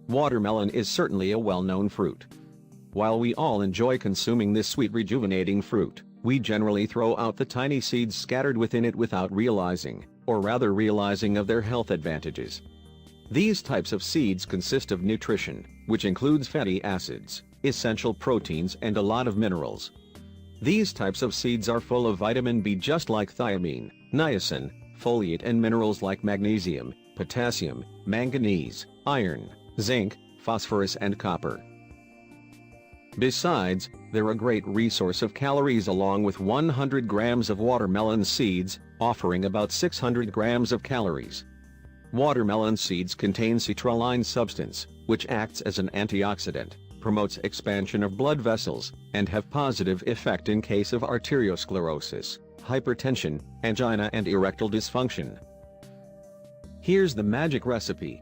Watermelon is certainly a well-known fruit. While we all enjoy consuming this sweet rejuvenating fruit, we generally throw out the tiny seeds scattered within it without realizing, or rather realizing of their health advantages. These types of seeds consist of nutrition, which includes fatty acids, essential proteins and a lot of minerals. These types of seeds are full of vitamin B just like thiamine, niacin, folate and minerals like magnesium, potassium, manganese, iron, zinc, phosphorus and copper. Besides, they're a great resource of calories along with 100 grams of watermelon seeds, offering about 600 grams of calories. Watermelon seeds contain citrulline substance, which acts as an antioxidant, promotes expansion of blood vessels, and have positive effect in case of arteriosclerosis, hypertension, angina and erectile dysfunction. Here's the magic recipe.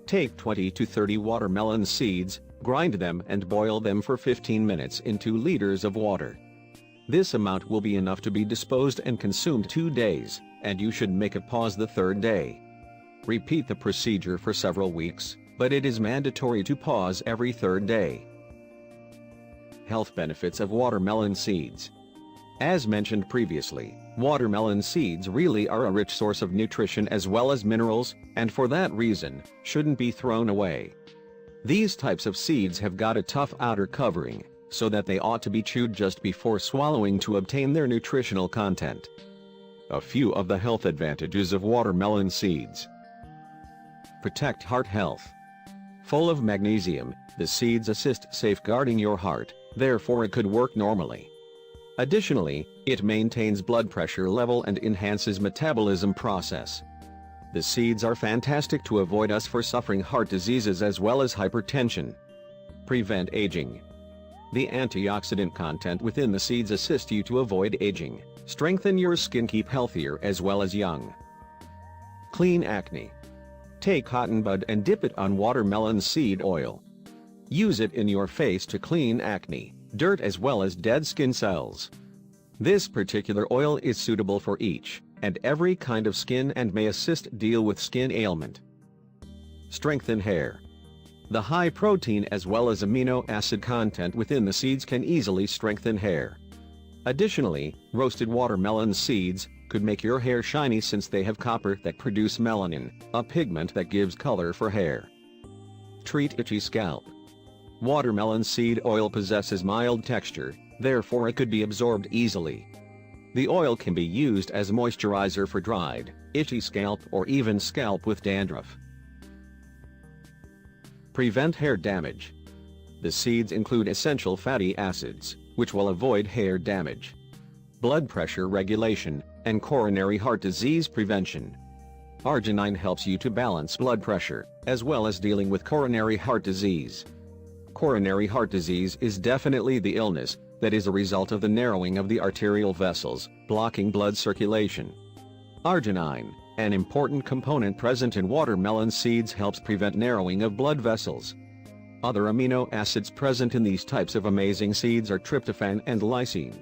Take 20 to 30 watermelon seeds, grind them and boil them for 15 minutes in 2 liters of water. This amount will be enough to be disposed and consumed 2 days, and you should make a pause the 3rd day. Repeat the procedure for several weeks, but it is mandatory to pause every 3rd day. Health benefits of watermelon seeds. As mentioned previously, watermelon seeds really are a rich source of nutrition as well as minerals, and for that reason, shouldn't be thrown away. These types of seeds have got a tough outer covering, so that they ought to be chewed just before swallowing to obtain their nutritional content. A few of the health advantages of watermelon seeds. Protect heart health. Full of magnesium, the seeds assist safeguarding your heart, therefore it could work normally. Additionally, it maintains blood pressure level and enhances metabolism process. The seeds are fantastic to avoid us for suffering heart diseases as well as hypertension. Prevent aging. The antioxidant content within the seeds assist you to avoid aging, strengthen your skin, keep healthier as well as young. Clean acne. Take cotton bud and dip it on watermelon seed oil. Use it in your face to clean acne, dirt as well as dead skin cells. This particular oil is suitable for each and every kind of skin and may assist deal with skin ailment. Strengthen hair. The high protein as well as amino acid content within the seeds can easily strengthen hair. Additionally, roasted watermelon seeds could make your hair shiny since they have copper that produce melanin, a pigment that gives color for hair. Treat itchy scalp. Watermelon seed oil possesses mild texture, therefore it could be absorbed easily. The oil can be used as moisturizer for dried, itchy scalp or even scalp with dandruff. Prevent hair damage. The seeds include essential fatty acids, which will avoid hair damage. Blood pressure regulation, and coronary heart disease prevention. Arginine helps you to balance blood pressure, as well as dealing with coronary heart disease. Coronary heart disease is definitely the illness that is a result of the narrowing of the arterial vessels, blocking blood circulation. Arginine, an important component present in watermelon seeds, helps prevent narrowing of blood vessels. Other amino acids present in these types of amazing seeds are tryptophan and lysine.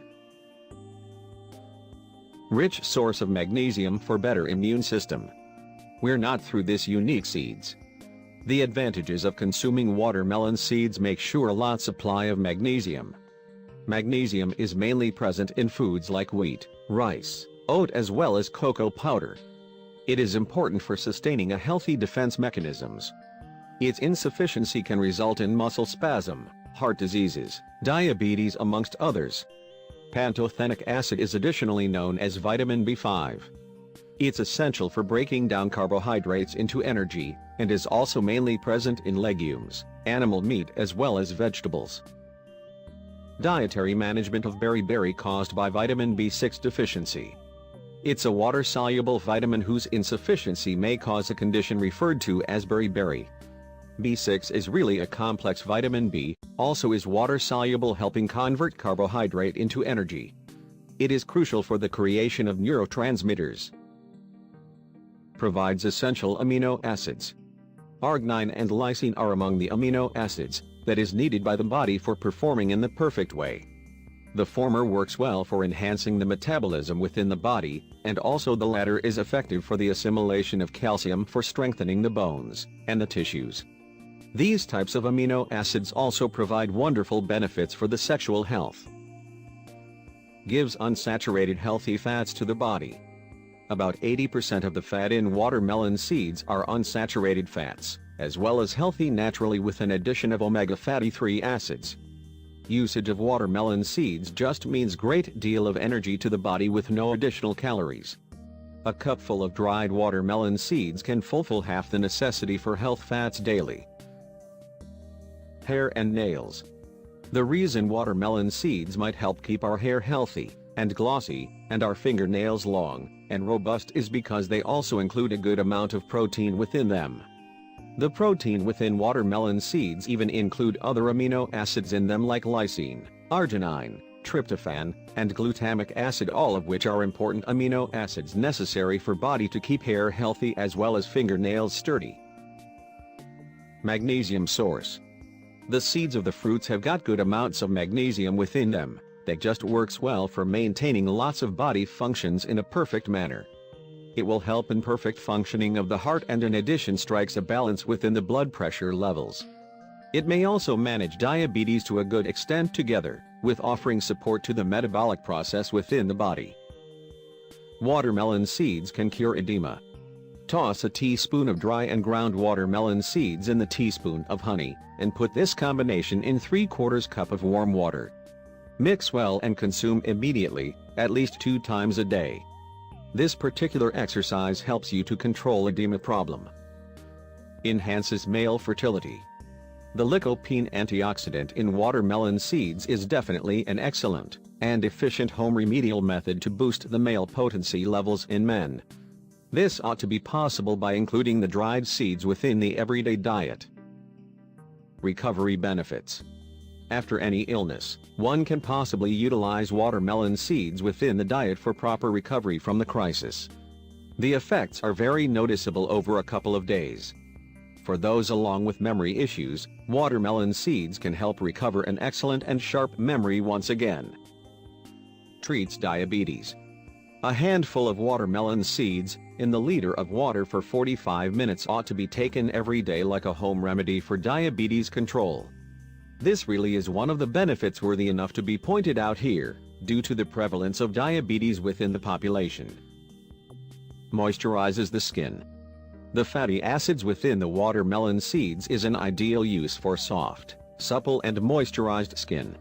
Rich source of magnesium for better immune system. We're not through this unique seeds. The advantages of consuming watermelon seeds make sure lots supply of magnesium. Magnesium is mainly present in foods like wheat, rice, oat as well as cocoa powder. It is important for sustaining a healthy defense mechanisms. Its insufficiency can result in muscle spasm, heart diseases, diabetes amongst others. Pantothenic acid is additionally known as vitamin B5. It's essential for breaking down carbohydrates into energy, and is also mainly present in legumes, animal meat as well as vegetables. Dietary management of beriberi caused by vitamin B6 deficiency. It's a water-soluble vitamin whose insufficiency may cause a condition referred to as beriberi. B6 is really a complex vitamin B, also is water-soluble, helping convert carbohydrate into energy. It is crucial for the creation of neurotransmitters. Provides essential amino acids. Arginine and lysine are among the amino acids that is needed by the body for performing in the perfect way. The former works well for enhancing the metabolism within the body, and also the latter is effective for the assimilation of calcium for strengthening the bones and the tissues. These types of amino acids also provide wonderful benefits for the sexual health. Gives unsaturated healthy fats to the body. About 80% of the fat in watermelon seeds are unsaturated fats, as well as healthy naturally with an addition of omega fatty 3 acids. Usage of watermelon seeds just means great deal of energy to the body with no additional calories. A cupful of dried watermelon seeds can fulfill half the necessity for health fats daily. Hair and nails. The reason watermelon seeds might help keep our hair healthy and glossy, and our fingernails long and robust is because they also include a good amount of protein within them. The protein within watermelon seeds even include other amino acids in them like lysine, arginine, tryptophan, and glutamic acid, all of which are important amino acids necessary for body to keep hair healthy as well as fingernails sturdy. Magnesium source. The seeds of the fruits have got good amounts of magnesium within them, that just works well for maintaining lots of body functions in a perfect manner. It will help in perfect functioning of the heart and in addition strikes a balance within the blood pressure levels. It may also manage diabetes to a good extent together, with offering support to the metabolic process within the body. Watermelon seeds can cure edema. Toss a teaspoon of dry and ground watermelon seeds in the teaspoon of honey, and put this combination in 3/4 cup of warm water. Mix well and consume immediately, at least 2 times a day. This particular exercise helps you to control edema problem. Enhances male fertility. The lycopene antioxidant in watermelon seeds is definitely an excellent and efficient home remedial method to boost the male potency levels in men. This ought to be possible by including the dried seeds within the everyday diet. Recovery benefits. After any illness, one can possibly utilize watermelon seeds within the diet for proper recovery from the crisis. The effects are very noticeable over a couple of days. For those along with memory issues, watermelon seeds can help recover an excellent and sharp memory once again. Treats diabetes. A handful of watermelon seeds, in the liter of water for 45 minutes ought to be taken every day like a home remedy for diabetes control. This really is one of the benefits worthy enough to be pointed out here, due to the prevalence of diabetes within the population. Moisturizes the skin. The fatty acids within the watermelon seeds is an ideal use for soft, supple and moisturized skin.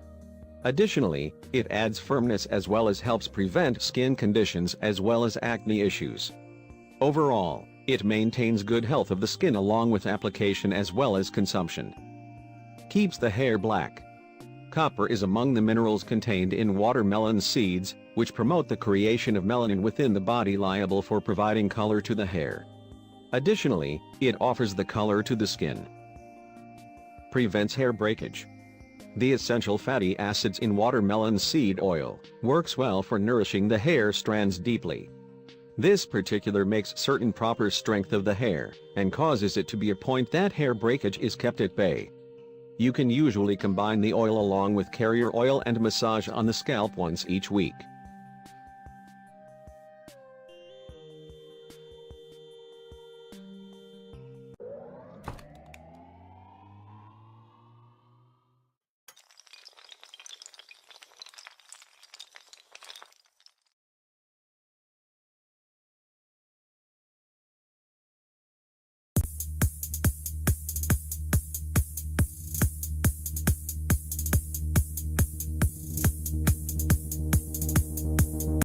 Additionally, it adds firmness as well as helps prevent skin conditions as well as acne issues. Overall, it maintains good health of the skin along with application as well as consumption. Keeps the hair black. Copper is among the minerals contained in watermelon seeds, which promote the creation of melanin within the body liable for providing color to the hair. Additionally, it offers the color to the skin. Prevents hair breakage. The essential fatty acids in watermelon seed oil works well for nourishing the hair strands deeply. This particular makes certain proper strength of the hair, and causes it to be a point that hair breakage is kept at bay. You can usually combine the oil along with carrier oil and massage on the scalp once each week.